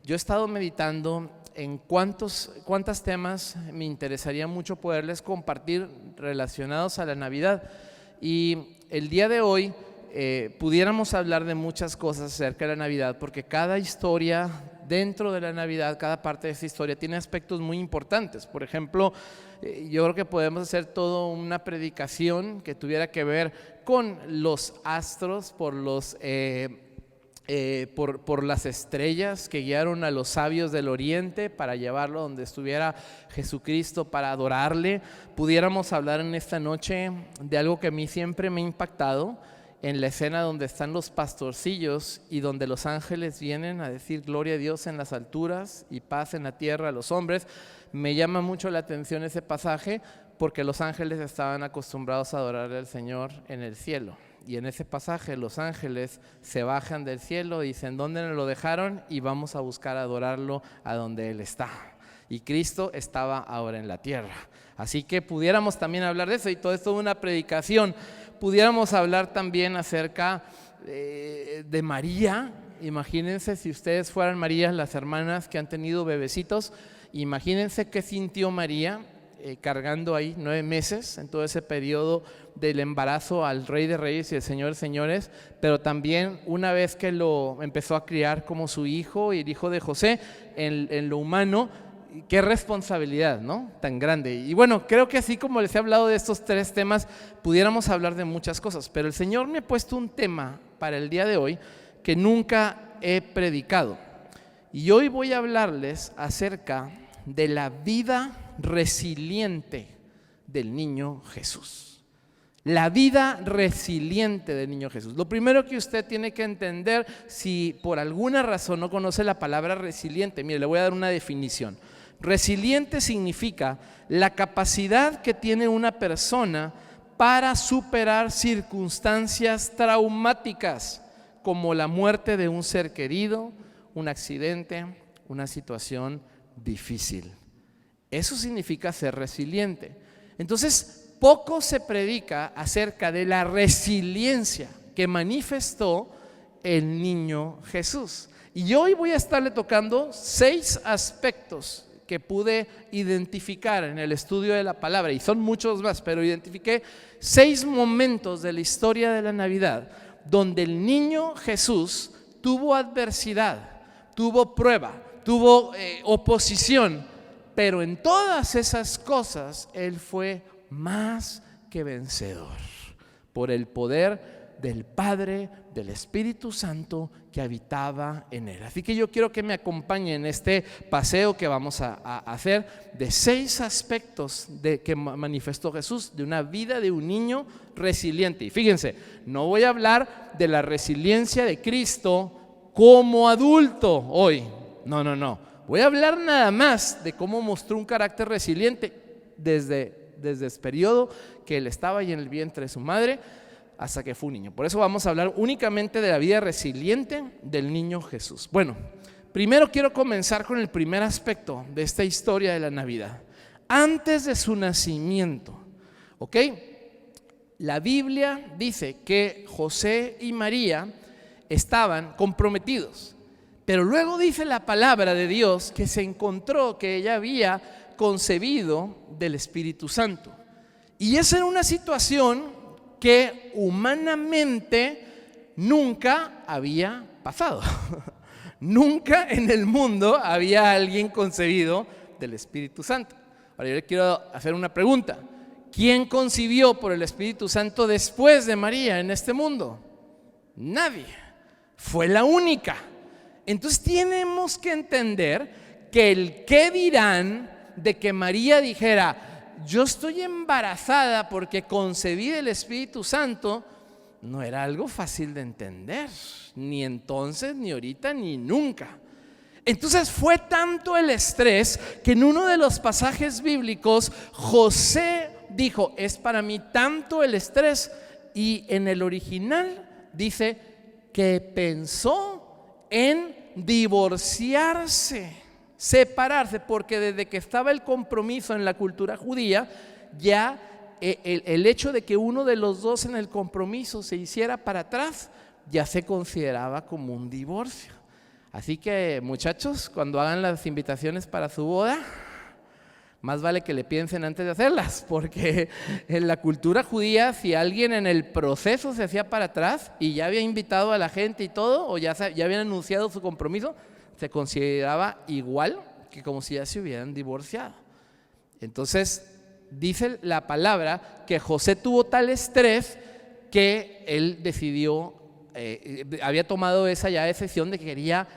yo he estado meditando en cuántos temas me interesaría mucho poderles compartir relacionados a la Navidad. Y el día de hoy pudiéramos hablar de muchas cosas acerca de la Navidad, porque cada historia dentro de la Navidad, cada parte de esa historia tiene aspectos muy importantes. Por ejemplo, yo creo que podemos hacer toda una predicación que tuviera que ver con los astros, por las estrellas que guiaron a los sabios del oriente para llevarlo donde estuviera Jesucristo para adorarle. Pudiéramos hablar en esta noche de algo que a mí siempre me ha impactado, en la escena donde están los pastorcillos y donde los ángeles vienen a decir gloria a Dios en las alturas y paz en la tierra a los hombres. Me llama mucho la atención ese pasaje porque los ángeles estaban acostumbrados a adorar al Señor en el cielo. Y en ese pasaje los ángeles se bajan del cielo y dicen ¿dónde nos lo dejaron? Y vamos a buscar adorarlo a donde Él está. Y Cristo estaba ahora en la tierra. Así que pudiéramos también hablar de eso, y todo esto es una predicación. Pudiéramos hablar también acerca de María. Imagínense si ustedes fueran María, las hermanas que han tenido bebecitos. Imagínense qué sintió María cargando ahí 9 meses en todo ese periodo del embarazo al Rey de Reyes y el Señor de Señores, pero también una vez que lo empezó a criar como su hijo y el hijo de José en lo humano. Qué responsabilidad, ¿no? Tan grande. Y bueno, creo que así como les he hablado de estos 3 temas, pudiéramos hablar de muchas cosas, pero el Señor me ha puesto un tema para el día de hoy que nunca he predicado. Y hoy voy a hablarles acerca de la vida resiliente del niño Jesús. La vida resiliente del niño Jesús. Lo primero que usted tiene que entender, si por alguna razón no conoce la palabra resiliente, mire, le voy a dar una definición. Resiliente significa la capacidad que tiene una persona para superar circunstancias traumáticas, como la muerte de un ser querido, un accidente, una situación difícil. Eso significa ser resiliente. Entonces, poco se predica acerca de la resiliencia que manifestó el niño Jesús. Y hoy voy a estarle tocando 6 aspectos que pude identificar en el estudio de la palabra, y son muchos más, pero identifiqué 6 momentos de la historia de la Navidad donde el niño Jesús tuvo adversidad, tuvo prueba, tuvo oposición, pero en todas esas cosas Él fue más que vencedor por el poder del Padre, del Espíritu Santo que habitaba en Él. Así que yo quiero que me acompañen en este paseo que vamos a hacer de 6 aspectos que manifestó Jesús de una vida de un niño resiliente. Y fíjense, no voy a hablar de la resiliencia de Cristo como adulto hoy. No. Voy a hablar nada más de cómo mostró un carácter resiliente desde el periodo que Él estaba ahí en el vientre de su madre hasta que fue un niño. Por eso vamos a hablar únicamente de la vida resiliente del niño Jesús. Bueno, primero quiero comenzar con el primer aspecto de esta historia de la Navidad. Antes de su nacimiento, ¿ok? La Biblia dice que José y María estaban comprometidos, pero luego dice la palabra de Dios que se encontró que ella había concebido del Espíritu Santo. Y esa era una situación que humanamente nunca había pasado. Nunca en el mundo había alguien concebido del Espíritu Santo. Ahora yo le quiero hacer una pregunta. ¿Quién concibió por el Espíritu Santo después de María en este mundo? Nadie. Fue la única. Entonces tenemos que entender que el qué dirán de que María dijera yo estoy embarazada porque concebí del Espíritu Santo, no era algo fácil de entender, ni entonces, ni ahorita, ni nunca. Entonces fue tanto el estrés que en uno de los pasajes bíblicos José dijo, es para mí tanto el estrés, y en el original dice que pensó en divorciarse, separarse, porque desde que estaba el compromiso en la cultura judía, ya el hecho de que uno de los dos en el compromiso se hiciera para atrás, ya se consideraba como un divorcio. Así que, muchachos, cuando hagan las invitaciones para su boda, más vale que le piensen antes de hacerlas, porque en la cultura judía, si alguien en el proceso se hacía para atrás y ya había invitado a la gente y todo, o ya habían anunciado su compromiso, se consideraba igual que como si ya se hubieran divorciado. Entonces, dice la palabra que José tuvo tal estrés que él decidió, había tomado esa ya decisión de que quería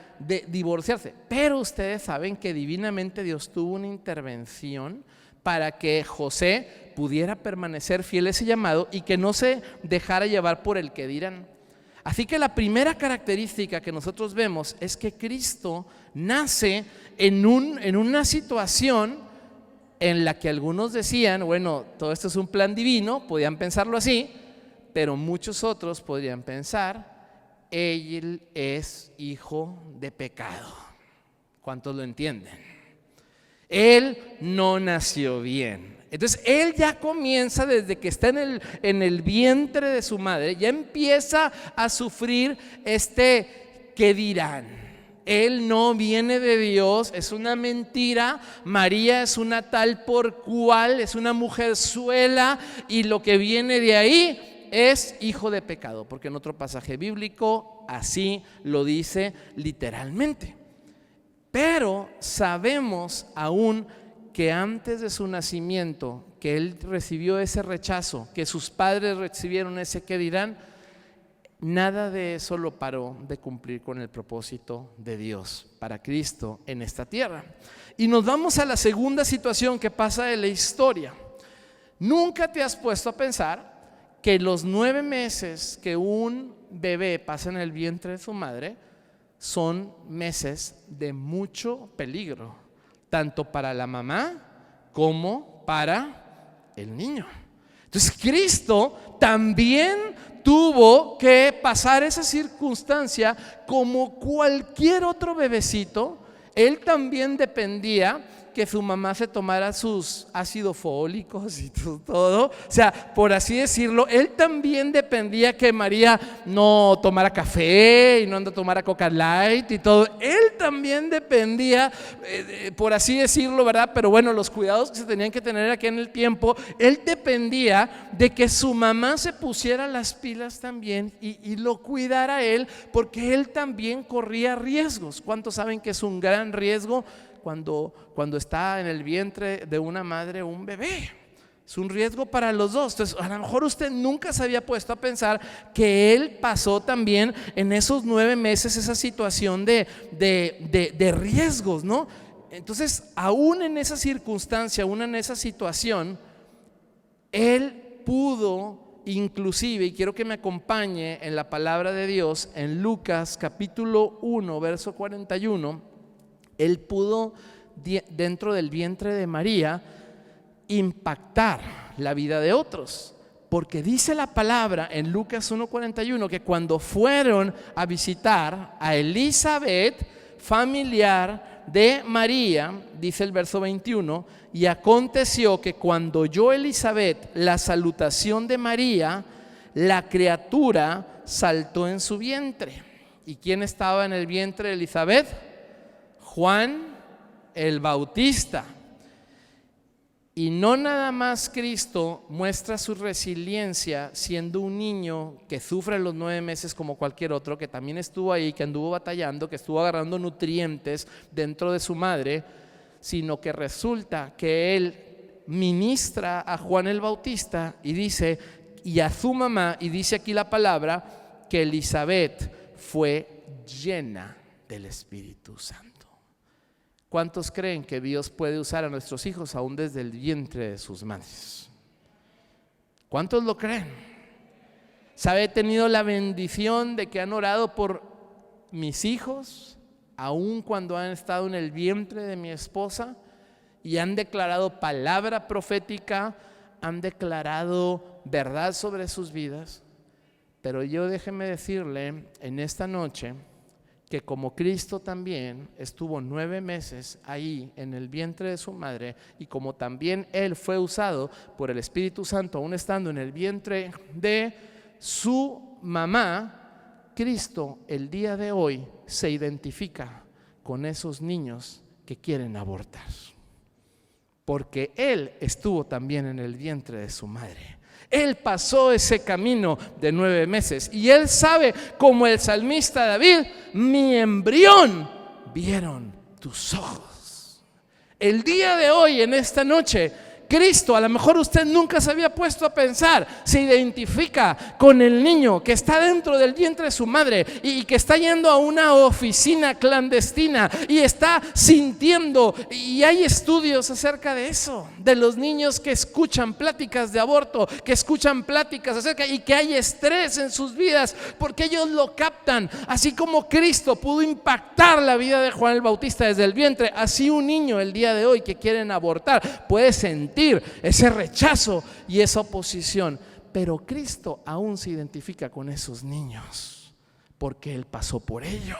divorciarse. Pero ustedes saben que divinamente Dios tuvo una intervención para que José pudiera permanecer fiel a ese llamado y que no se dejara llevar por el que dirán. Así que la primera característica que nosotros vemos es que Cristo nace en una situación en la que algunos decían, bueno, todo esto es un plan divino, podían pensarlo así, pero muchos otros podrían pensar, él es hijo de pecado. ¿Cuántos lo entienden? Él no nació bien. Entonces él ya comienza desde que está en el vientre de su madre, ya empieza a sufrir ¿qué dirán? Él no viene de Dios, es una mentira. María es una tal por cual, es una mujerzuela, y lo que viene de ahí es hijo de pecado, porque en otro pasaje bíblico así lo dice literalmente. Pero sabemos aún que antes de su nacimiento, que él recibió ese rechazo, que sus padres recibieron ese ¿qué dirán? Nada de eso lo paró de cumplir con el propósito de Dios para Cristo en esta tierra. Y nos vamos a la segunda situación que pasa en la historia. ¿Nunca te has puesto a pensar que los 9 meses que un bebé pasa en el vientre de su madre son meses de mucho peligro, tanto para la mamá como para el niño? Entonces Cristo también tuvo que pasar esa circunstancia como cualquier otro bebecito. Él también dependía que su mamá se tomara sus ácidos fólicos y todo, o sea, por así decirlo. Él también dependía que María no tomara café y no tomara Coca Light y todo. Él también dependía, por así decirlo, ¿verdad? Pero bueno, los cuidados que se tenían que tener aquí en el tiempo, él dependía de que su mamá se pusiera las pilas también y lo cuidara a él, porque él también corría riesgos. ¿Cuántos saben que es un gran riesgo cuando está en el vientre de una madre un bebé? Es un riesgo para los dos. Entonces, a lo mejor usted nunca se había puesto a pensar que él pasó también en esos 9 meses esa situación de riesgos, ¿no? Entonces, aún en esa circunstancia, aún en esa situación, él pudo inclusive, y quiero que me acompañe en la palabra de Dios, en Lucas capítulo 1, verso 41, él pudo dentro del vientre de María impactar la vida de otros, porque dice la palabra en Lucas 1:41 que cuando fueron a visitar a Elizabeth, familiar de María, dice el verso 21, y aconteció que cuando oyó Elizabeth la salutación de María, la criatura saltó en su vientre. ¿Y quién estaba en el vientre de Elizabeth? Juan el Bautista. Y no nada más Cristo muestra su resiliencia siendo un niño que sufre los 9 meses como cualquier otro, que también estuvo ahí, que anduvo batallando, que estuvo agarrando nutrientes dentro de su madre, sino que resulta que él ministra a Juan el Bautista y dice, y a su mamá, y dice aquí la palabra, que Elizabeth fue llena del Espíritu Santo. ¿Cuántos creen que Dios puede usar a nuestros hijos aún desde el vientre de sus madres? ¿Cuántos lo creen? ¿Sabe? He tenido la bendición de que han orado por mis hijos, aún cuando han estado en el vientre de mi esposa, y han declarado palabra profética, han declarado verdad sobre sus vidas. Pero yo, déjeme decirle en esta noche que como Cristo también estuvo 9 meses ahí en el vientre de su madre, y como también Él fue usado por el Espíritu Santo aún estando en el vientre de su mamá, Cristo el día de hoy se identifica con esos niños que quieren abortar, porque Él estuvo también en el vientre de su madre. Él pasó ese camino de 9 meses y Él sabe, como el salmista David: mi embrión vieron tus ojos. El día de hoy, en esta noche, Cristo, a lo mejor usted nunca se había puesto a pensar, se identifica con el niño que está dentro del vientre de su madre y que está yendo a una oficina clandestina y está sintiendo, y hay estudios acerca de eso, de los niños que escuchan pláticas de aborto, que escuchan pláticas acerca, y que hay estrés en sus vidas porque ellos lo captan. Así como Cristo pudo impactar la vida de Juan el Bautista desde el vientre, así un niño el día de hoy que quieren abortar puede sentir ese rechazo y esa oposición, pero Cristo aún se identifica con esos niños porque Él pasó por ello.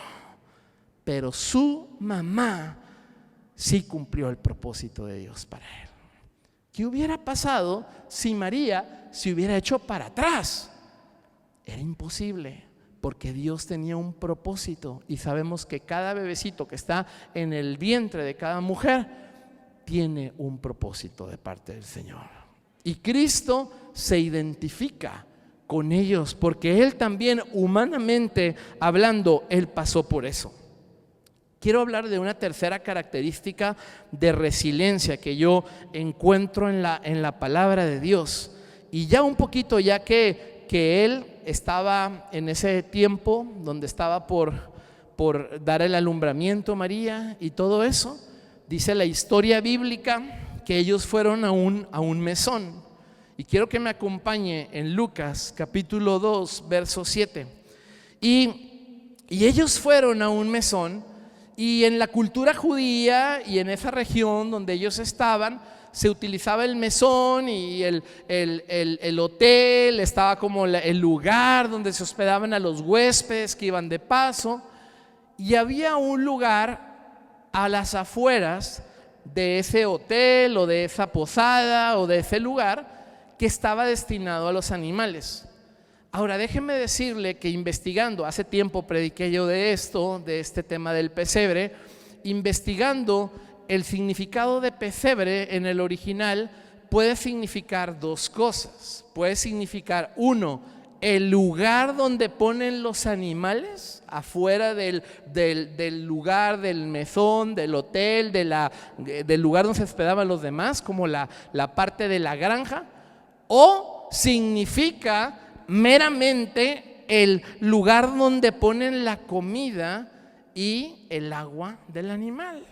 Pero su mamá sí cumplió el propósito de Dios para Él. ¿Qué hubiera pasado si María se hubiera hecho para atrás? Era imposible, porque Dios tenía un propósito, y sabemos que cada bebecito que está en el vientre de cada mujer tiene un propósito de parte del Señor. Y Cristo se identifica con ellos porque Él también, humanamente hablando, Él pasó por eso. Quiero hablar de una tercera característica de resiliencia que yo encuentro en la palabra de Dios. Y ya un poquito, ya que Él estaba en ese tiempo donde estaba por dar el alumbramiento a María y todo eso, dice la historia bíblica que ellos fueron a un mesón. Y quiero que me acompañe en Lucas capítulo 2 verso 7. Y ellos fueron a un mesón, y en la cultura judía y en esa región donde ellos estaban, se utilizaba el mesón, y el hotel estaba como el lugar donde se hospedaban a los huéspedes que iban de paso. Y había un lugar a las afueras de ese hotel o de esa posada o de ese lugar que estaba destinado a los animales. Ahora, déjeme decirle que investigando, hace tiempo prediqué yo de este tema del pesebre, investigando el significado de pesebre en el original, puede significar dos cosas. Puede significar, uno, el lugar donde ponen los animales, afuera del lugar, del mesón, del hotel, del lugar donde se hospedaban los demás, como la parte de la granja. O significa meramente el lugar donde ponen la comida y el agua del animal.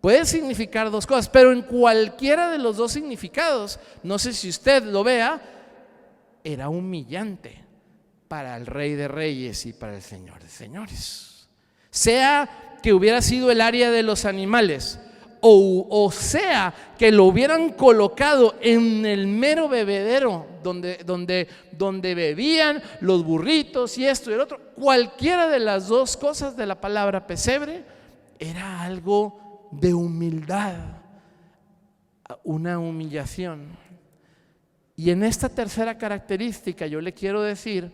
Puede significar dos cosas, pero en cualquiera de los dos significados, no sé si usted lo vea, era humillante para el Rey de Reyes y para el Señor de Señores. Sea que hubiera sido el área de los animales, o sea que lo hubieran colocado en el mero bebedero donde bebían los burritos y esto y el otro, cualquiera de las dos cosas de la palabra pesebre era algo de humildad, una humillación. Y en esta tercera característica yo le quiero decir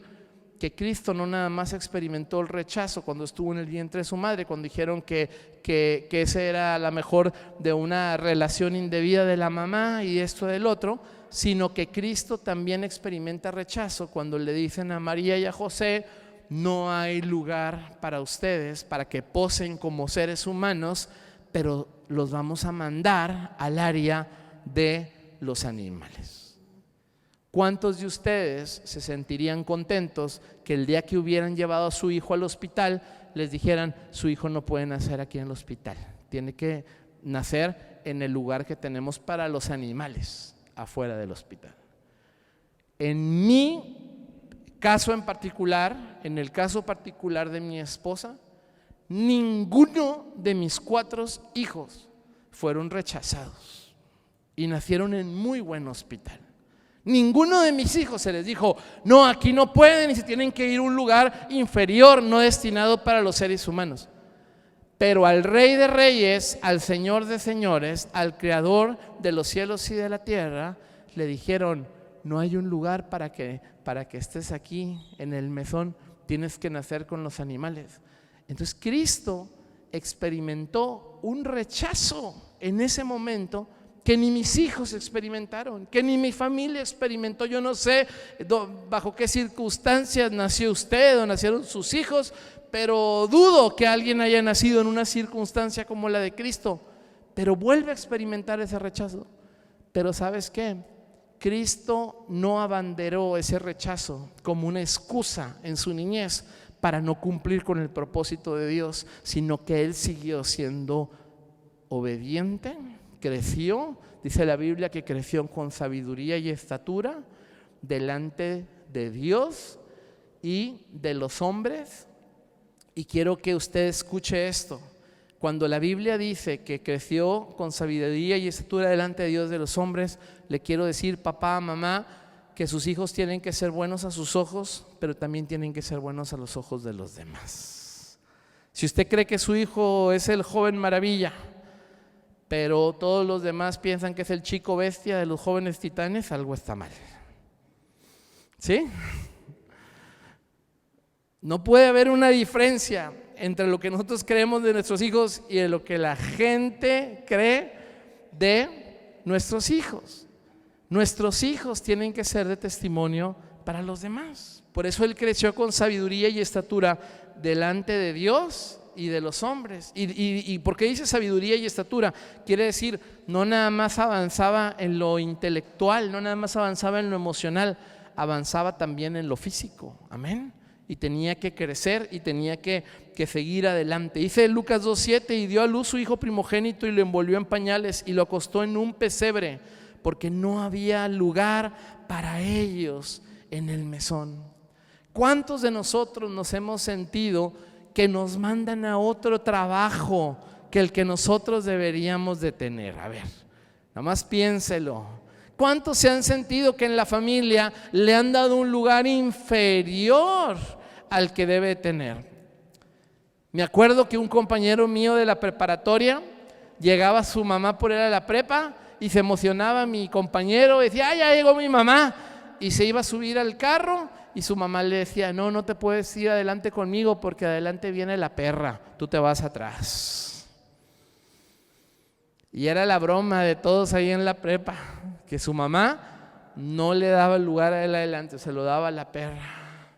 que Cristo no nada más experimentó el rechazo cuando estuvo en el vientre de su madre, cuando dijeron que ese era la mejor de una relación indebida de la mamá y esto del otro, sino que Cristo también experimenta rechazo cuando le dicen a María y a José: no hay lugar para ustedes para que posen como seres humanos, pero los vamos a mandar al área de los animales. ¿Cuántos de ustedes se sentirían contentos que el día que hubieran llevado a su hijo al hospital les dijeran: su hijo no puede nacer aquí en el hospital, tiene que nacer en el lugar que tenemos para los animales, afuera del hospital? En mi caso en particular, en el caso particular de mi esposa, ninguno de mis 4 hijos fueron rechazados y nacieron en muy buen hospital. Ninguno de mis hijos se les dijo: no, aquí no pueden y se tienen que ir a un lugar inferior, no destinado para los seres humanos. Pero al Rey de Reyes, al Señor de Señores, al Creador de los cielos y de la tierra, le dijeron: no hay un lugar para que estés aquí en el mesón, tienes que nacer con los animales. Entonces Cristo experimentó un rechazo en ese momento que ni mis hijos experimentaron, que ni mi familia experimentó. Yo no sé bajo qué circunstancias nació usted o nacieron sus hijos, pero dudo que alguien haya nacido en una circunstancia como la de Cristo, pero vuelve a experimentar ese rechazo. Pero ¿sabes qué? Cristo no abanderó ese rechazo como una excusa en su niñez para no cumplir con el propósito de Dios, sino que Él siguió siendo obediente, creció, dice la Biblia que creció con sabiduría y estatura delante de Dios y de los hombres. Y quiero que usted escuche esto. Cuando la Biblia dice que creció con sabiduría y estatura delante de Dios, de los hombres, le quiero decir, papá, mamá, que sus hijos tienen que ser buenos a sus ojos, pero también tienen que ser buenos a los ojos de los demás. Si usted cree que su hijo es el joven maravilla, pero todos los demás piensan que es el chico bestia de los jóvenes titanes, algo está mal. ¿Sí? No puede haber una diferencia entre lo que nosotros creemos de nuestros hijos y de lo que la gente cree de nuestros hijos. Nuestros hijos tienen que ser de testimonio para los demás. Por eso él creció con sabiduría y estatura delante de Dios y de los hombres. ¿Y por qué dice sabiduría y estatura? Quiere decir, no nada más avanzaba en lo intelectual, no nada más avanzaba en lo emocional, avanzaba también en lo físico. Amén. Y tenía que crecer y tenía que seguir adelante. Dice Lucas 2:7, y dio a luz su hijo primogénito y lo envolvió en pañales y lo acostó en un pesebre, porque no había lugar para ellos en el mesón. ¿Cuántos de nosotros nos hemos sentido que nos mandan a otro trabajo que el que nosotros deberíamos de tener? A ver, nada más piénselo. ¿Cuántos se han sentido que en la familia le han dado un lugar inferior al que debe tener? Me acuerdo que un compañero mío de la preparatoria, llegaba su mamá por él a la prepa y se emocionaba mi compañero, decía, ¡ay, ya llegó mi mamá! Y se iba a subir al carro y su mamá le decía, no te puedes ir adelante conmigo porque adelante viene la perra, tú te vas atrás. Y era la broma de todos ahí en la prepa, que su mamá no le daba el lugar a él adelante, se lo daba a la perra.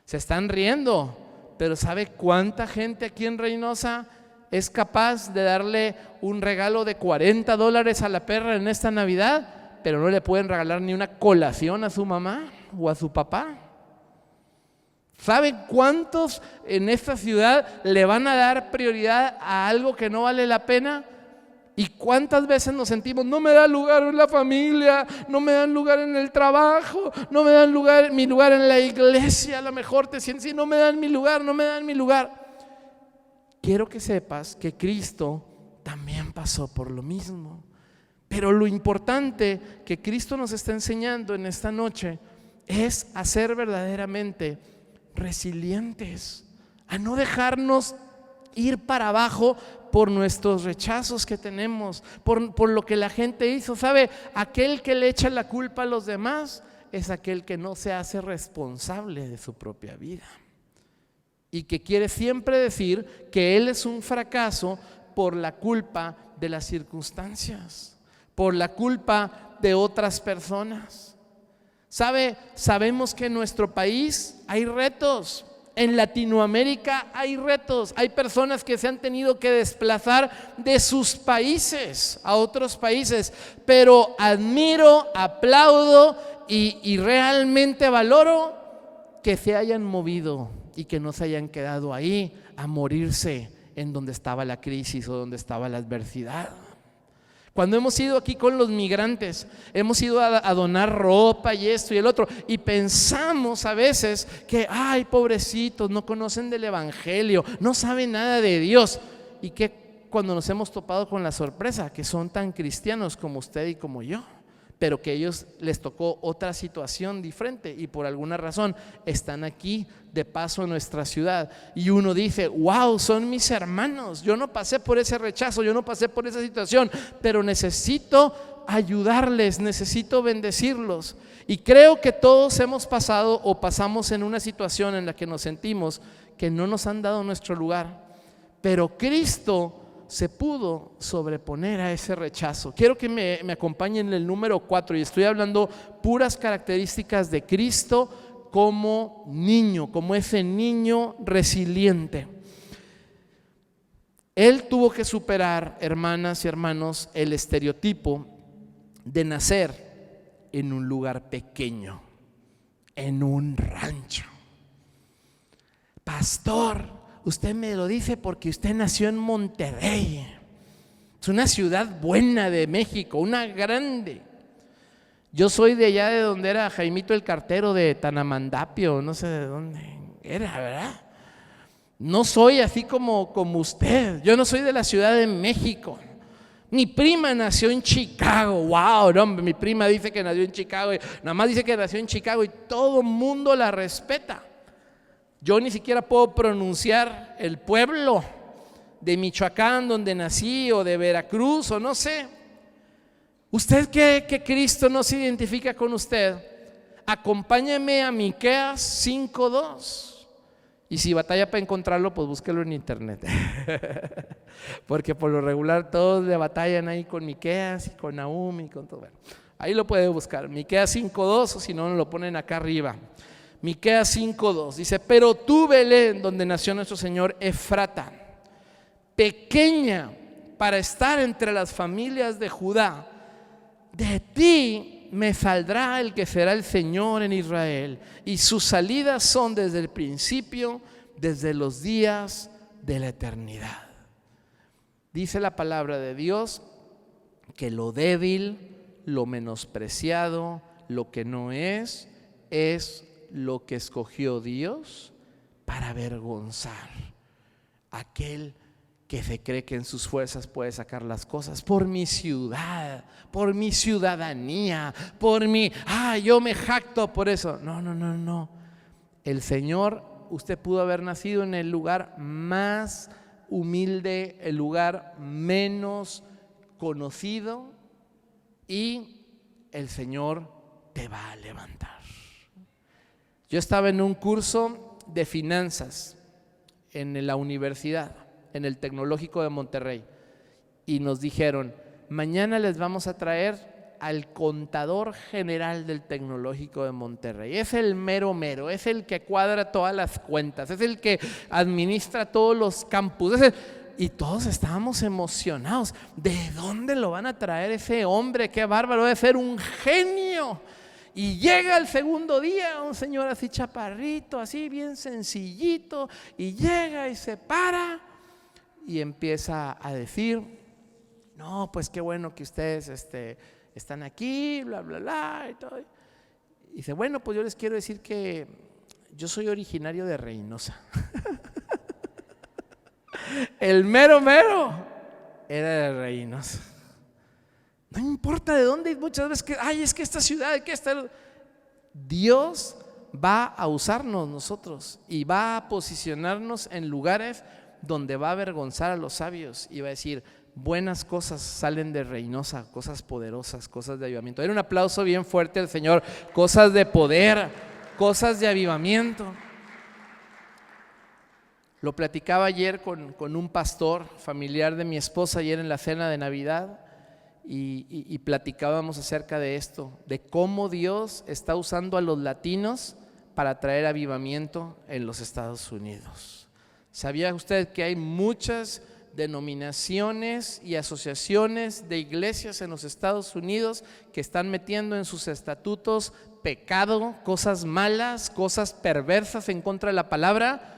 Se están riendo, pero ¿sabe cuánta gente aquí en Reynosa es capaz de darle un regalo de $40 a la perra en esta Navidad, pero no le pueden regalar ni una colación a su mamá o a su papá? ¿Saben cuántos en esta ciudad le van a dar prioridad a algo que no vale la pena? ¿Y cuántas veces nos sentimos, no me da lugar en la familia, no me dan lugar en el trabajo, no me dan lugar, mi lugar en la iglesia? A lo mejor te sientes así, no me dan mi lugar, no me dan mi lugar. Quiero que sepas que Cristo también pasó por lo mismo. Pero lo importante que Cristo nos está enseñando en esta noche es a ser verdaderamente resilientes, a no dejarnos ir para abajo por nuestros rechazos que tenemos, por lo que la gente hizo. ¿Sabe? Aquel que le echa la culpa a los demás es aquel que no se hace responsable de su propia vida y que quiere siempre decir que él es un fracaso por la culpa de las circunstancias, por la culpa de otras personas. ¿Sabe? Sabemos que en nuestro país hay retos. En Latinoamérica hay retos, hay personas que se han tenido que desplazar de sus países a otros países, pero admiro, aplaudo y realmente valoro que se hayan movido y que no se hayan quedado ahí a morirse en donde estaba la crisis o donde estaba la adversidad. Cuando hemos ido aquí con los migrantes, hemos ido a donar ropa y esto y el otro, y pensamos a veces que, ay, pobrecitos, no conocen del evangelio, no saben nada de Dios. Y que cuando nos hemos topado con la sorpresa, que son tan cristianos como usted y como yo, pero que a ellos les tocó otra situación diferente y por alguna razón están aquí de paso en nuestra ciudad. Y uno dice, wow, son mis hermanos, yo no pasé por ese rechazo, yo no pasé por esa situación, pero necesito ayudarles, necesito bendecirlos. Y creo que todos hemos pasado o pasamos en una situación en la que nos sentimos que no nos han dado nuestro lugar, pero Cristo se pudo sobreponer a ese rechazo. Quiero que me acompañen en el número 4, y estoy hablando puras características de Cristo como niño, como ese niño resiliente. Él tuvo que superar, hermanas y hermanos, el estereotipo de nacer en un lugar pequeño, en un rancho. Pastor, usted me lo dice porque usted nació en Monterrey. Es una ciudad buena de México, una grande. Yo soy de allá de donde era Jaimito el Cartero, de Tanamandapio, no sé de dónde era, ¿verdad? No soy así como usted. Yo no soy de la Ciudad de México. Mi prima nació en Chicago. Wow, no, mi prima dice que nació en Chicago, y nada más dice que nació en Chicago y todo el mundo la respeta. Yo ni siquiera puedo pronunciar el pueblo de Michoacán donde nací, o de Veracruz, o no sé. ¿Usted cree que Cristo no se identifica con usted? Acompáñeme a Miqueas 5:2. Y si batalla para encontrarlo, pues búsquelo en internet. Porque por lo regular todos le batallan ahí con Miqueas y con Nahum y con todo. Bueno, ahí lo puede buscar, Miqueas 5:2, o si no, lo ponen acá arriba. Miqueas 5:2 dice: pero tú, Belén, donde nació nuestro Señor, Efrata, pequeña para estar entre las familias de Judá, de ti me saldrá el que será el Señor en Israel, y sus salidas son desde el principio, desde los días de la eternidad. Dice la palabra de Dios que lo débil, lo menospreciado, lo que no es lo que escogió Dios para avergonzar a aquel que se cree que en sus fuerzas puede sacar las cosas. Por mi ciudad, por mi ciudadanía, por mi, yo me jacto por eso. No. El Señor, usted pudo haber nacido en el lugar más humilde, el lugar menos conocido, y el Señor te va a levantar. Yo estaba en un curso de finanzas en la universidad, en el Tecnológico de Monterrey, y nos dijeron: mañana les vamos a traer al contador general del Tecnológico de Monterrey. Es el mero, es el que cuadra todas las cuentas, es el que administra todos los campus. Y todos estábamos emocionados. ¿De dónde lo van a traer ese hombre? ¡Qué bárbaro! Debe ser un genio. Y llega el segundo día un señor así chaparrito, así bien sencillito, y llega y se para y empieza a decir: no, pues qué bueno que ustedes están aquí, bla, bla, bla, y todo. Y dice: bueno, pues yo les quiero decir que yo soy originario de Reynosa. El mero era de Reynosa. No importa de dónde, muchas veces que, es que esta ciudad, que esta... Dios va a usarnos nosotros y va a posicionarnos en lugares donde va a avergonzar a los sabios y va a decir: buenas cosas salen de Reynosa, cosas poderosas, cosas de avivamiento. Era un aplauso bien fuerte al Señor. Cosas de poder, cosas de avivamiento. Lo platicaba ayer con un pastor familiar de mi esposa, ayer en la cena de Navidad, y platicábamos acerca de esto, de cómo Dios está usando a los latinos para traer avivamiento en los Estados Unidos. ¿Sabía usted que hay muchas denominaciones y asociaciones de iglesias en los Estados Unidos que están metiendo en sus estatutos pecado, cosas malas, cosas perversas en contra de la palabra?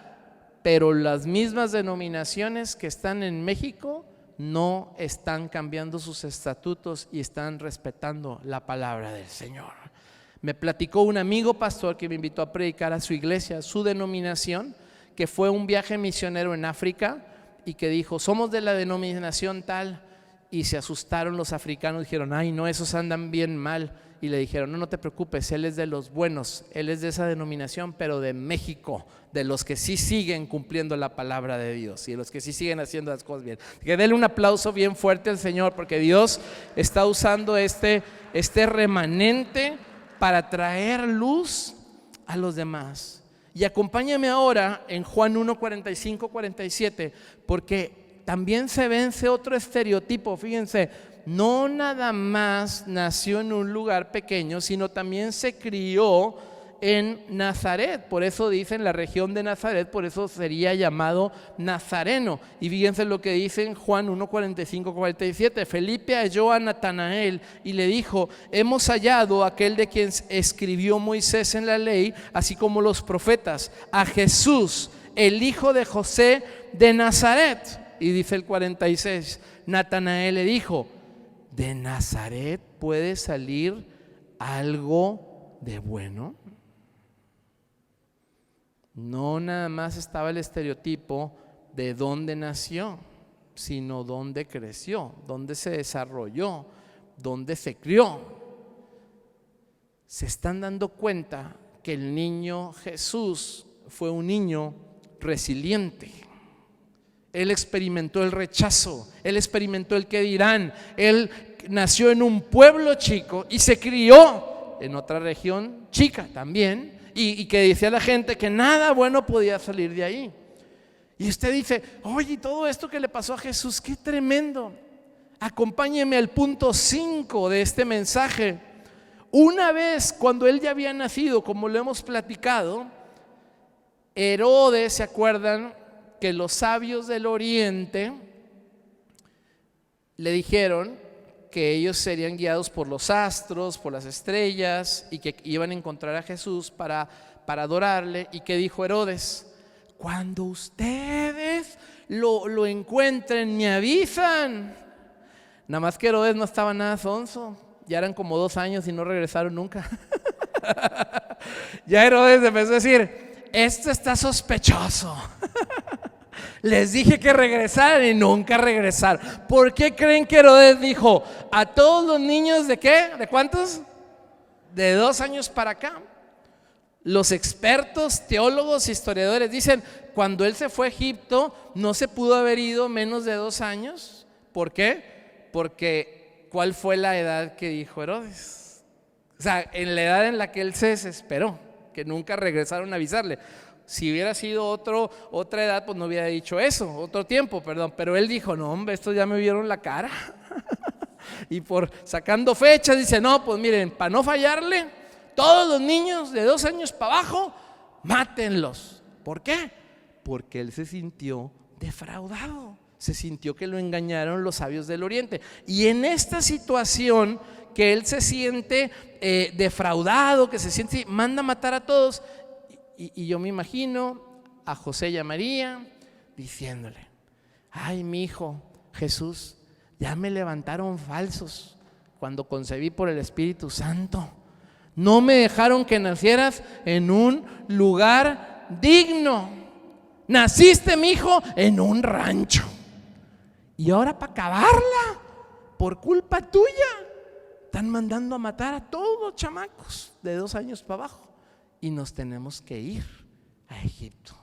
Pero las mismas denominaciones que están en México no están cambiando sus estatutos y están respetando la palabra del Señor. Me platicó un amigo pastor que me invitó a predicar a su iglesia, su denominación, que fue un viaje misionero en África y que dijo: somos de la denominación tal, y se asustaron los africanos, dijeron: ay no, esos andan bien mal. y le dijeron, no te preocupes, él es de los buenos, él es de esa denominación, pero de México, de los que sí siguen cumpliendo la palabra de Dios y de los que sí siguen haciendo las cosas bien. Que denle un aplauso bien fuerte al Señor, porque Dios está usando este remanente para traer luz a los demás. Y acompáñame ahora en Juan 1, 45, 47, porque también se vence otro estereotipo. Fíjense, no nada más nació en un lugar pequeño, sino también se crió en Nazaret. Por eso dicen la región de Nazaret, por eso sería llamado Nazareno. Y fíjense lo que dice en Juan 1, 45, 47. Felipe halló a Natanael y le dijo, hemos hallado a aquel de quien escribió Moisés en la ley, así como los profetas, a Jesús, el hijo de José de Nazaret. Y dice el 46, Natanael le dijo, ¿de Nazaret puede salir algo de bueno? No nada más estaba el estereotipo de dónde nació, sino dónde creció, dónde se desarrolló, dónde se crió. Se están dando cuenta que el niño Jesús fue un niño resiliente. Él experimentó el rechazo, él experimentó el qué dirán, él nació en un pueblo chico y se crió en otra región chica también, y que decía la gente que nada bueno podía salir de ahí. Y usted dice, oye, todo esto que le pasó a Jesús, qué tremendo. Acompáñeme al punto 5 de este mensaje. Una vez cuando él ya había nacido, como lo hemos platicado, Herodes, ¿se acuerdan? Que los sabios del oriente le dijeron que ellos serían guiados por los astros, por las estrellas, y que iban a encontrar a Jesús para adorarle. ¿Y qué dijo Herodes? Cuando ustedes lo encuentren, me avisan. Nada más que Herodes no estaba nada sonso, ya eran como 2 años y no regresaron nunca. Ya Herodes empezó a decir, esto está sospechoso. Les dije que regresaran y nunca regresaron. ¿Por qué creen que Herodes dijo a todos los niños de qué? ¿De cuántos? De 2 años para acá. Los expertos, teólogos, historiadores dicen, cuando él se fue a Egipto no se pudo haber ido menos de 2 años. ¿Por qué? Porque ¿cuál fue la edad que dijo Herodes? O sea, en la edad en la que él se desesperó, que nunca regresaron a avisarle. Si hubiera sido otra edad, pues no hubiera dicho eso, otro tiempo, perdón. Pero él dijo, no hombre, estos ya me vieron la cara. Y por sacando fechas dice, no, pues miren, para no fallarle, todos los niños de 2 años para abajo, mátenlos. ¿Por qué? Porque él se sintió defraudado, se sintió que lo engañaron los sabios del oriente. Y en esta situación que él se siente defraudado, que se siente, manda a matar a todos. Y yo me imagino a José y a María diciéndole, ay, mi hijo Jesús, ya me levantaron falsos cuando concebí por el Espíritu Santo. No me dejaron que nacieras en un lugar digno. Naciste, mi hijo, en un rancho. Y ahora para acabarla, por culpa tuya, están mandando a matar a todos los chamacos de 2 años para abajo. Y nos tenemos que ir a Egipto.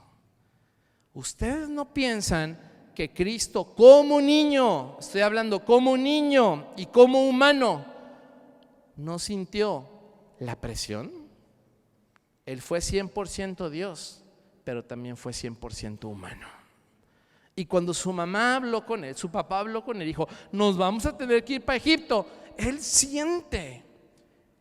Ustedes no piensan que Cristo como niño, estoy hablando como niño y como humano, no sintió la presión. Él fue 100% Dios, pero también fue 100% humano. Y cuando su mamá habló con él, su papá habló con él, dijo, nos vamos a tener que ir para Egipto. Él siente,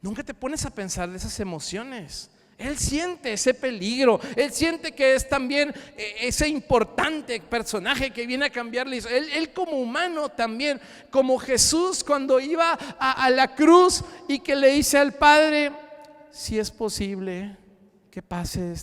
nunca te pones a pensar de esas emociones. Él siente ese peligro, él siente que es también ese importante personaje que viene a cambiarle. Él como humano también, como Jesús cuando iba a la cruz y que le dice al Padre, si es posible que pase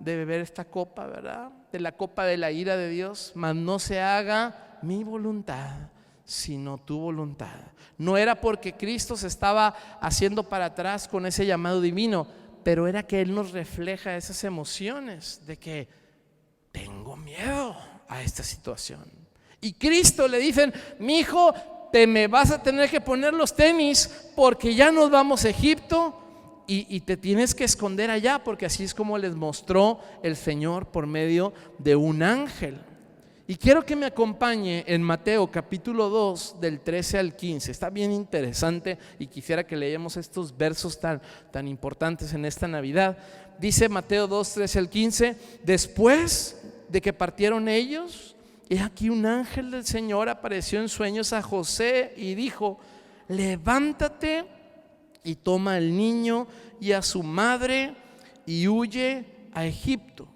de beber esta copa, ¿verdad? De la copa de la ira de Dios, mas no se haga mi voluntad, sino tu voluntad. No era porque Cristo se estaba haciendo para atrás con ese llamado divino, pero era que Él nos refleja esas emociones de que tengo miedo a esta situación. Y Cristo le dicen, mi hijo, te me vas a tener que poner los tenis porque ya nos vamos a Egipto y te tienes que esconder allá, porque así es como les mostró el Señor por medio de un ángel. Y quiero que me acompañe en Mateo capítulo 2 del 13 al 15. Está bien interesante y quisiera que leamos estos versos tan importantes en esta Navidad. Dice Mateo 2, 13 al 15: después de que partieron ellos, he aquí un ángel del Señor apareció en sueños a José y dijo: levántate y toma al niño y a su madre y huye a Egipto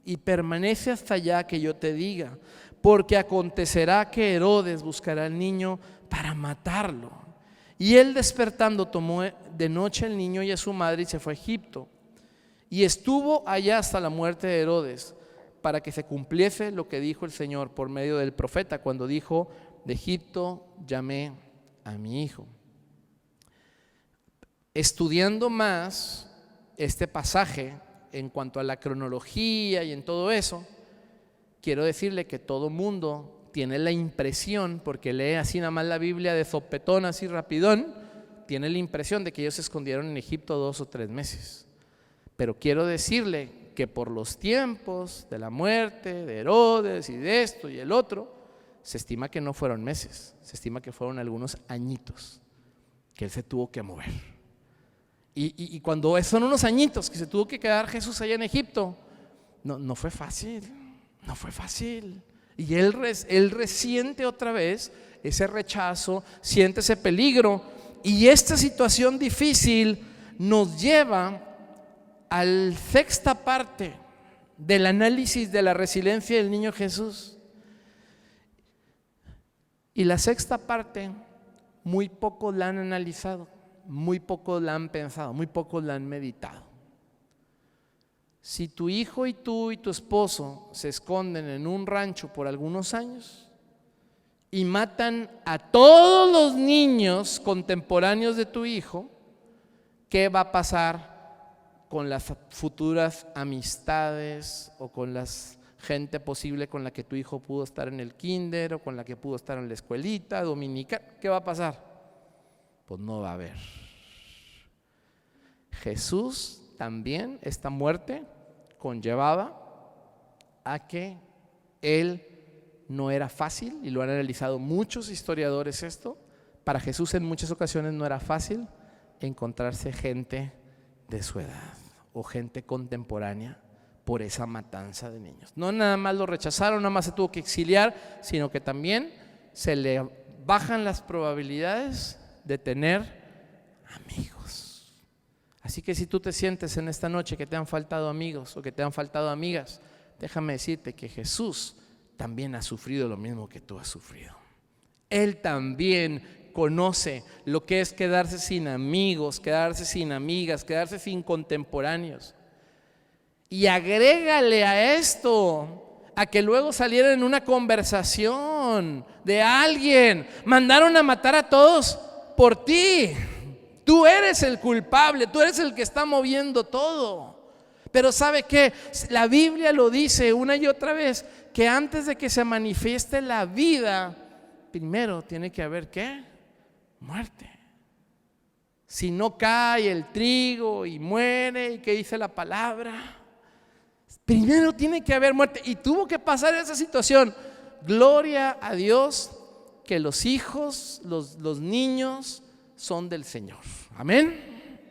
y permanece hasta allá que yo te diga, porque acontecerá que Herodes buscará al niño para matarlo. Y él, despertando, tomó de noche al niño y a su madre y se fue a Egipto, y estuvo allá hasta la muerte de Herodes, para que se cumpliese lo que dijo el Señor por medio del profeta, cuando dijo: de Egipto llamé a mi hijo. Estudiando más este pasaje en cuanto a la cronología y en todo eso, quiero decirle que todo mundo tiene la impresión, porque lee así nada más la Biblia de sopetón, así rapidón, tiene la impresión de que ellos se escondieron en Egipto 2 o 3 meses. Pero quiero decirle que por los tiempos de la muerte de Herodes y de esto y el otro, se estima que no fueron meses, se estima que fueron algunos añitos que él se tuvo que mover. Y cuando son unos añitos que se tuvo que quedar Jesús allá en Egipto, no fue fácil, no fue fácil. Y él resiente otra vez ese rechazo, siente ese peligro. Y esta situación difícil nos lleva a la sexta parte del análisis de la resiliencia del niño Jesús. Y la sexta parte, muy pocos la han analizado, muy pocos la han pensado, muy pocos la han meditado. Si tu hijo y tú y tu esposo se esconden en un rancho por algunos años y matan a todos los niños contemporáneos de tu hijo, ¿qué va a pasar con las futuras amistades o con la gente posible con la que tu hijo pudo estar en el kinder o con la que pudo estar en la escuelita dominical? ¿Qué va a pasar? Pues no va a haber. Jesús también, esta muerte conllevaba a que él no era fácil, y lo han analizado muchos historiadores esto. Para Jesús en muchas ocasiones no era fácil encontrarse gente de su edad o gente contemporánea por esa matanza de niños. No nada más lo rechazaron, nada más se tuvo que exiliar, sino que también se le bajan las probabilidades de tener amigos. Así que si tú te sientes en esta noche que te han faltado amigos o que te han faltado amigas, déjame decirte que Jesús también ha sufrido lo mismo que tú has sufrido. Él también conoce lo que es quedarse sin amigos, quedarse sin amigas, quedarse sin contemporáneos. Y agrégale a esto a que luego saliera en una conversación de alguien: mandaron a matar a todos por ti, tú eres el culpable, tú eres el que está moviendo todo. Pero ¿sabe qué? La Biblia lo dice una y otra vez, que antes de que se manifieste la vida, primero tiene que haber ¿qué? Muerte. Si no cae el trigo y muere, ¿y qué dice la palabra? Primero tiene que haber muerte, y tuvo que pasar esa situación. Gloria a Dios que los hijos, los niños son del Señor. Amén.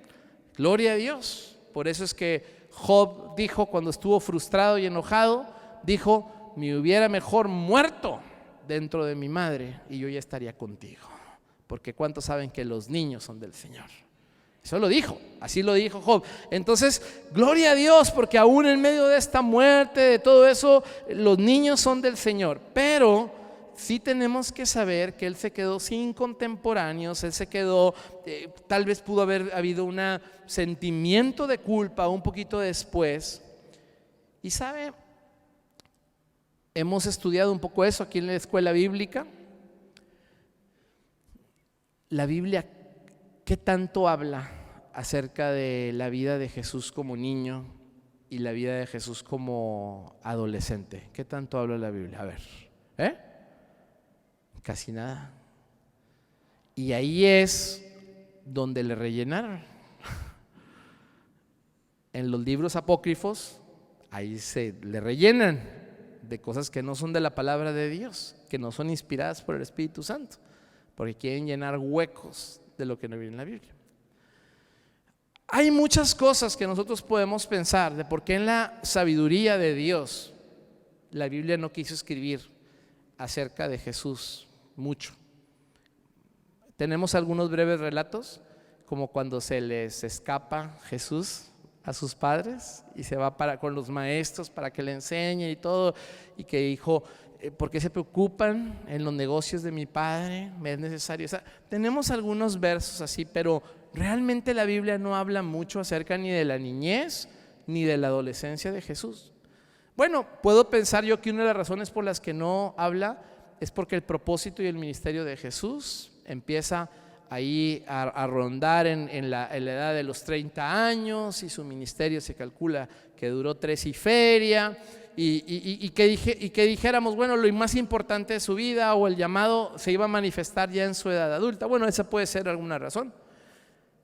Gloria a Dios. Por eso es que Job dijo, cuando estuvo frustrado y enojado, dijo: me hubiera mejor muerto dentro de mi madre y yo ya estaría contigo. Porque ¿cuántos saben que los niños son del Señor? Eso lo dijo, así lo dijo Job. Entonces, gloria a Dios, porque aún en medio de esta muerte, de todo eso, los niños son del Señor. Pero sí tenemos que saber que él se quedó sin contemporáneos, él se quedó, tal vez pudo haber habido un sentimiento de culpa un poquito después. Y sabe, hemos estudiado un poco eso aquí en la escuela bíblica. La Biblia, ¿qué tanto habla acerca de la vida de Jesús como niño y la vida de Jesús como adolescente? ¿Qué tanto habla la Biblia? A ver, Casi nada. Y ahí es donde le rellenaron. En los libros apócrifos, ahí se le rellenan de cosas que no son de la palabra de Dios, que no son inspiradas por el Espíritu Santo, porque quieren llenar huecos de lo que no viene en la Biblia. Hay muchas cosas que nosotros podemos pensar de por qué en la sabiduría de Dios la Biblia no quiso escribir acerca de Jesús mucho. Tenemos algunos breves relatos, como cuando se les escapa Jesús a sus padres y se va con los maestros para que le enseñen y todo, y que dijo: ¿por qué se preocupan en los negocios de mi padre? Me es necesario. O sea, tenemos algunos versos así, pero realmente la Biblia no habla mucho acerca ni de la niñez ni de la adolescencia de Jesús. Bueno, puedo pensar yo que una de las razones por las que no habla es porque el propósito y el ministerio de Jesús empieza ahí a rondar en la edad de los 30 años, y su ministerio se calcula que duró 3 y feria, y que dijéramos, bueno, lo más importante de su vida o el llamado se iba a manifestar ya en su edad adulta. Bueno, esa puede ser alguna razón.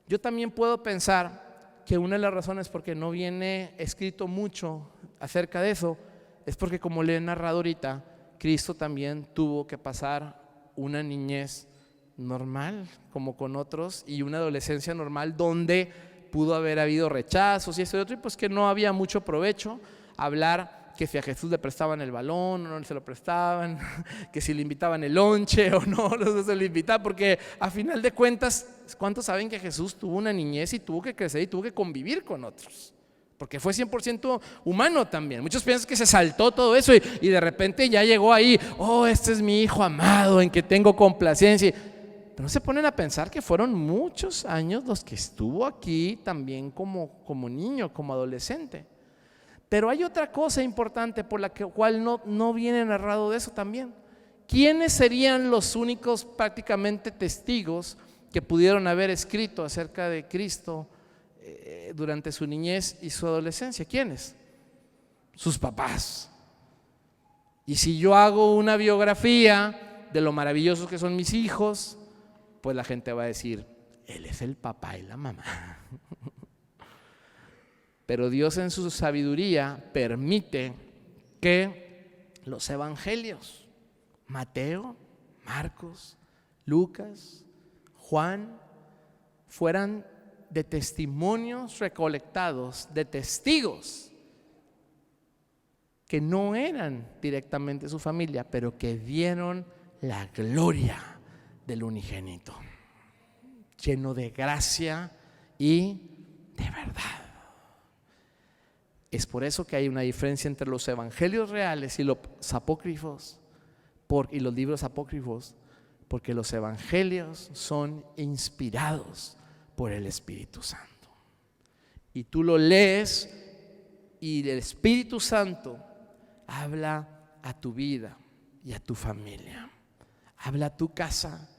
Yo también puedo pensar que una de las razones por qué no viene escrito mucho acerca de eso es porque, como le he narrado ahorita, Cristo también tuvo que pasar una niñez normal como con otros y una adolescencia normal donde pudo haber habido rechazos y esto y otro, y pues que no había mucho provecho hablar que si a Jesús le prestaban el balón o no se lo prestaban, que si le invitaban el lonche o no se lo invitaban, porque a final de cuentas, ¿cuántos saben que Jesús tuvo una niñez y tuvo que crecer y tuvo que convivir con otros? Porque fue 100% humano también. Muchos piensan que se saltó todo eso y de repente ya llegó ahí: oh, este es mi hijo amado en que tengo complacencia. Pero no se ponen a pensar que fueron muchos años los que estuvo aquí también como niño, como adolescente. Pero hay otra cosa importante por la cual no viene narrado de eso también. ¿Quiénes serían los únicos prácticamente testigos que pudieron haber escrito acerca de Cristo durante su niñez y su adolescencia? ¿Quiénes? Sus papás. Y si yo hago una biografía de lo maravillosos que son mis hijos, pues la gente va a decir: él es el papá y la mamá. Pero Dios en su sabiduría permite que los evangelios, Mateo, Marcos, Lucas, Juan, fueran de testimonios recolectados de testigos que no eran directamente su familia, pero que dieron la gloria del unigénito, lleno de gracia y de verdad. Es por eso que hay una diferencia entre los evangelios reales y los apócrifos y los libros apócrifos, porque los evangelios son inspirados por el Espíritu Santo. Y tú lo lees y el Espíritu Santo habla a tu vida y a tu familia, habla a tu casa.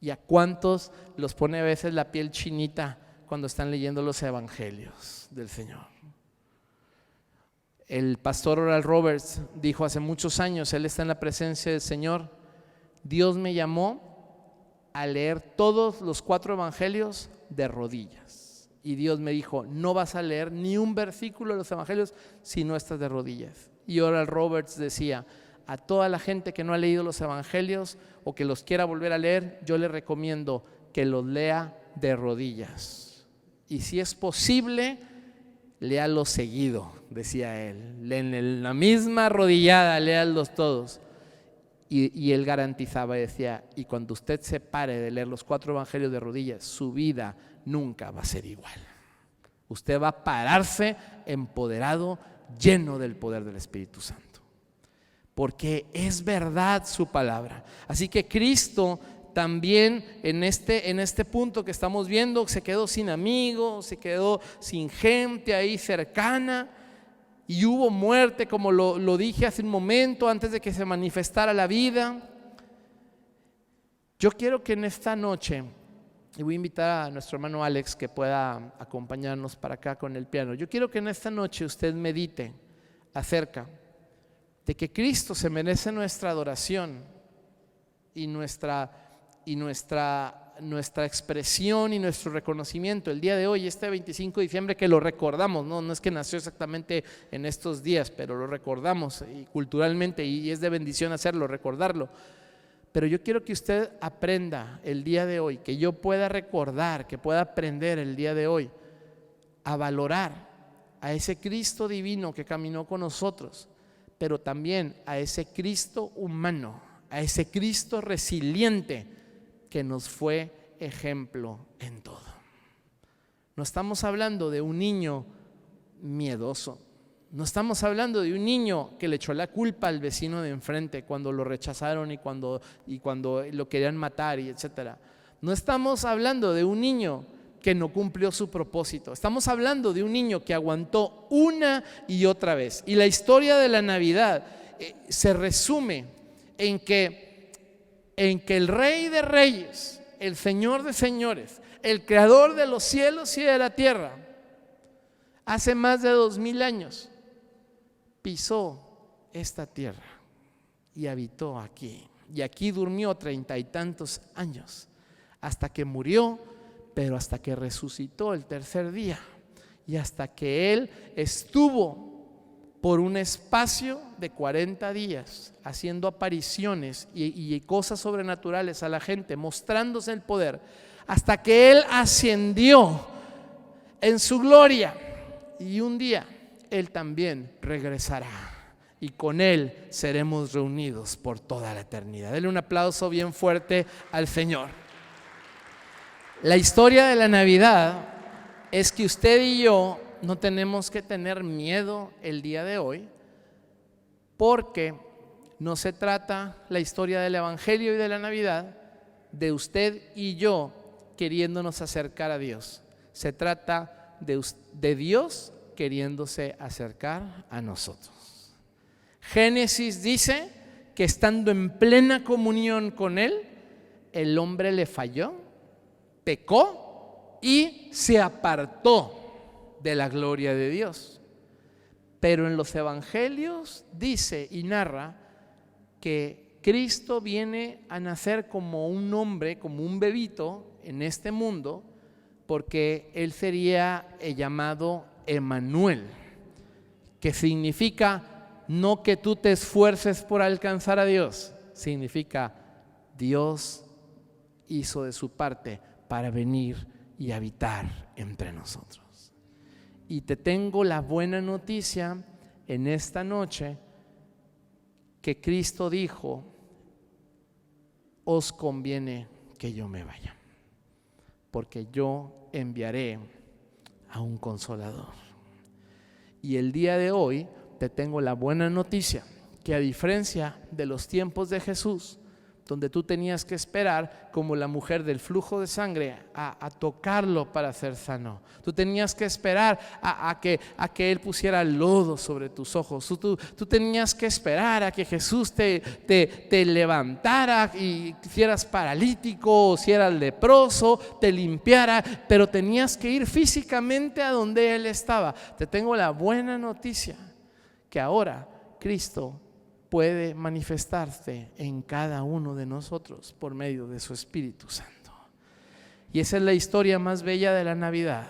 ¿Y a cuántos los pone a veces la piel chinita cuando están leyendo los evangelios del Señor? El pastor Oral Roberts dijo hace muchos años, él está en la presencia del Señor: Dios me llamó a leer todos los 4 evangelios de rodillas. Y Dios me dijo: no vas a leer ni un versículo de los evangelios si no estás de rodillas. Y Oral Roberts decía: a toda la gente que no ha leído los evangelios o que los quiera volver a leer, yo le recomiendo que los lea de rodillas. Y si es posible, léalos seguido, decía él. En la misma arrodillada, léalos todos. Y él garantizaba y decía: y cuando usted se pare de leer los 4 evangelios de rodillas, su vida nunca va a ser igual. Usted va a pararse empoderado, lleno del poder del Espíritu Santo, porque es verdad su palabra. Así que Cristo también en este punto que estamos viendo se quedó sin amigos, se quedó sin gente ahí cercana, y hubo muerte, como lo dije hace un momento, antes de que se manifestara la vida. Yo quiero que en esta noche, y voy a invitar a nuestro hermano Alex que pueda acompañarnos para acá con el piano, yo quiero que en esta noche usted medite acerca de que Cristo se merece nuestra adoración y nuestra y nuestra expresión y nuestro reconocimiento el día de hoy, este 25 de diciembre, que lo recordamos, no es que nació exactamente en estos días, pero lo recordamos y culturalmente, y es de bendición hacerlo, recordarlo. Pero yo quiero que usted aprenda el día de hoy, que yo pueda recordar, que pueda aprender el día de hoy a valorar a ese Cristo divino que caminó con nosotros, pero también a ese Cristo humano, a ese Cristo resiliente que nos fue ejemplo en todo. No estamos hablando de un niño miedoso, no estamos hablando de un niño que le echó la culpa al vecino de enfrente cuando lo rechazaron y cuando lo querían matar y etcétera. No estamos hablando de un niño que no cumplió su propósito. Estamos hablando de un niño que aguantó una y otra vez. Y la historia de la Navidad se resume en que el Rey de Reyes, el Señor de Señores, el Creador de los cielos y de la tierra, hace más de 2000 años pisó esta tierra y habitó aquí. Y aquí durmió 30 y tantos años, hasta que murió, pero hasta que resucitó el tercer día, y hasta que Él estuvo por un espacio de 40 días haciendo apariciones y cosas sobrenaturales a la gente, mostrándose el poder, hasta que Él ascendió en su gloria, y un día Él también regresará y con Él seremos reunidos por toda la eternidad. Denle un aplauso bien fuerte al Señor. La historia de la Navidad es que usted y yo no tenemos que tener miedo el día de hoy, porque no se trata la historia del Evangelio y de la Navidad de usted y yo queriéndonos acercar a Dios. Se trata de Dios queriéndose acercar a nosotros. Génesis dice que estando en plena comunión con Él, el hombre le falló, pecó y se apartó de la gloria de Dios. Pero en los evangelios dice y narra que Cristo viene a nacer como un hombre, como un bebito en este mundo, porque Él sería llamado Emmanuel, que significa no que tú te esfuerces por alcanzar a Dios, significa Dios hizo de su parte para venir y habitar entre nosotros. Y te tengo la buena noticia en esta noche, que Cristo dijo: os conviene que yo me vaya, porque yo enviaré a un consolador. Y el día de hoy te tengo la buena noticia, que a diferencia de los tiempos de Jesús, donde tú tenías que esperar, como la mujer del flujo de sangre, a tocarlo para ser sano. Tú tenías que esperar a que Él pusiera lodo sobre tus ojos. Tú tenías que esperar a que Jesús te levantara y si eras paralítico o si eras leproso, te limpiara, pero tenías que ir físicamente a donde Él estaba. Te tengo la buena noticia, que ahora Cristo puede manifestarse en cada uno de nosotros por medio de su Espíritu Santo. Y esa es la historia más bella de la Navidad,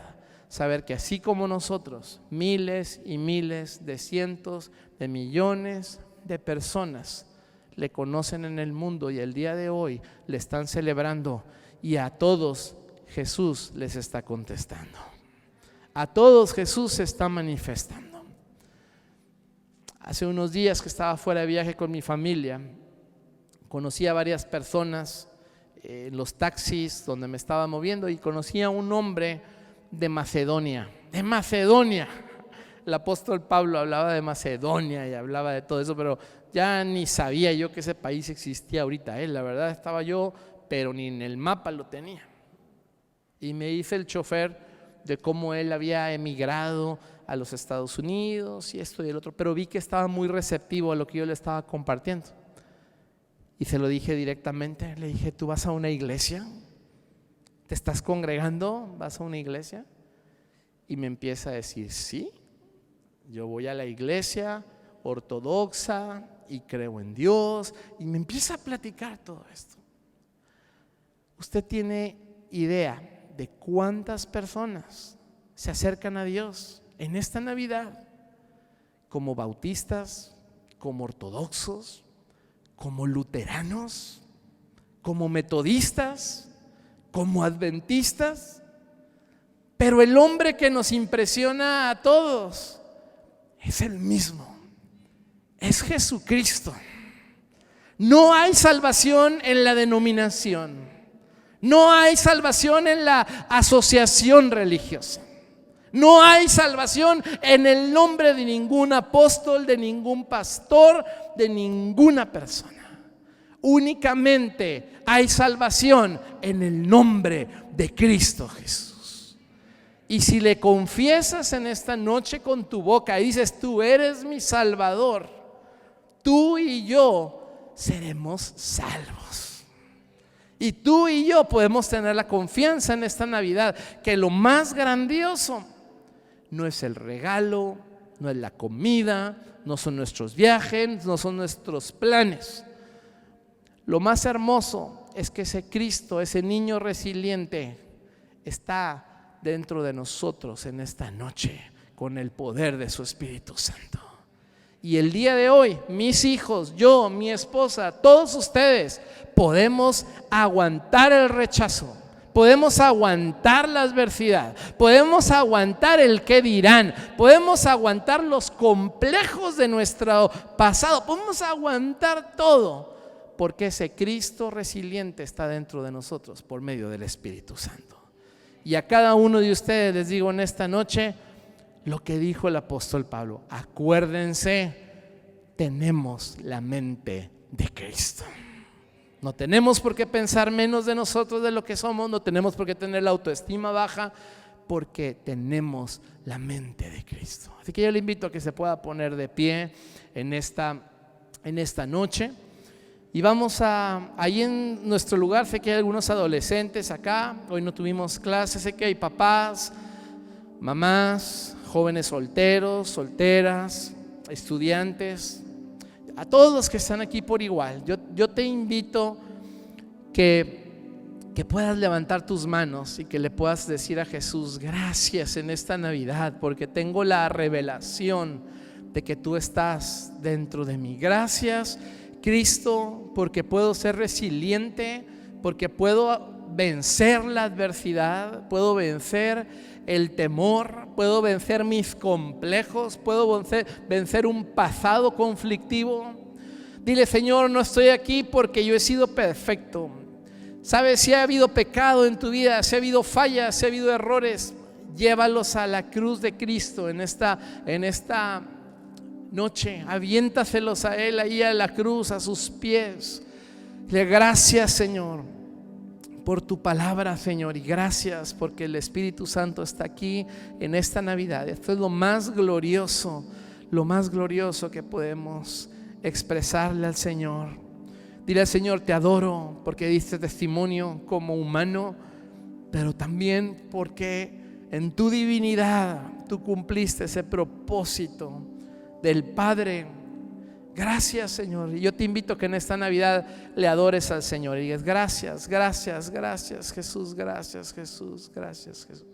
saber que así como nosotros, miles y miles de cientos de millones de personas le conocen en el mundo y el día de hoy le están celebrando, y a todos Jesús les está contestando. A todos Jesús se está manifestando. Hace unos días que estaba fuera de viaje con mi familia, conocí a varias personas en los taxis donde me estaba moviendo, y conocí a un hombre de Macedonia. El apóstol Pablo hablaba de Macedonia y hablaba de todo eso, pero ya ni sabía yo que ese país existía ahorita. La verdad estaba yo, pero ni en el mapa lo tenía. Y me dice el chofer de cómo él había emigrado a los Estados Unidos y esto y el otro, pero vi que estaba muy receptivo a lo que yo le estaba compartiendo. Y se lo dije directamente, le dije: ¿tú vas a una iglesia? ¿Te estás congregando? ¿Vas a una iglesia? Y me empieza a decir: sí, yo voy a la iglesia ortodoxa y creo en Dios. Y me empieza a platicar todo esto. ¿Usted tiene idea de cuántas personas se acercan a Dios en esta Navidad? Como bautistas, como ortodoxos, como luteranos, como metodistas, como adventistas. Pero el hombre que nos impresiona a todos es el mismo, es Jesucristo. No hay salvación en la denominación, no hay salvación en la asociación religiosa, no hay salvación en el nombre de ningún apóstol, de ningún pastor, de ninguna persona. Únicamente hay salvación en el nombre de Cristo Jesús. Y si le confiesas en esta noche con tu boca y dices: tú eres mi Salvador, tú y yo seremos salvos. Y tú y yo podemos tener la confianza en esta Navidad que lo más grandioso no es el regalo, no es la comida, no son nuestros viajes, no son nuestros planes. Lo más hermoso es que ese Cristo, ese niño resiliente, está dentro de nosotros en esta noche con el poder de su Espíritu Santo. Y el día de hoy, mis hijos, yo, mi esposa, todos ustedes, podemos aguantar el rechazo, podemos aguantar la adversidad, podemos aguantar el qué dirán, podemos aguantar los complejos de nuestro pasado, podemos aguantar todo, porque ese Cristo resiliente está dentro de nosotros por medio del Espíritu Santo. Y a cada uno de ustedes les digo en esta noche lo que dijo el apóstol Pablo: acuérdense, tenemos la mente de Cristo. No tenemos por qué pensar menos de nosotros de lo que somos, no tenemos por qué tener la autoestima baja, porque tenemos la mente de Cristo. Así que yo le invito a que se pueda poner de pie en esta noche. Y vamos ahí en nuestro lugar, sé que hay algunos adolescentes acá, hoy no tuvimos clases, sé que hay papás, mamás, jóvenes solteros, solteras, estudiantes, a todos los que están aquí por igual. Yo te invito que puedas levantar tus manos y que le puedas decir a Jesús: gracias en esta Navidad, porque tengo la revelación de que tú estás dentro de mí. Gracias, Cristo, porque puedo ser resiliente, porque puedo vencer la adversidad, puedo vencer el temor, puedo vencer mis complejos, puedo vencer un pasado conflictivo. Dile: Señor, no estoy aquí porque yo he sido perfecto. Sabes, si ha habido pecado en tu vida, si ha habido fallas, si ha habido errores, llévalos a la cruz de Cristo en esta noche, aviéntaselos a Él ahí a la cruz, a sus pies. Dile: gracias, Señor, por tu palabra, Señor, y gracias porque el Espíritu Santo está aquí en esta Navidad. Esto es lo más glorioso que podemos expresarle al Señor. Dile al Señor: te adoro porque diste testimonio como humano, pero también porque en tu divinidad tú cumpliste ese propósito del Padre. Gracias, Señor. Y yo te invito que en esta Navidad le adores al Señor y digas: gracias, gracias, gracias, Jesús, gracias, Jesús, gracias, Jesús.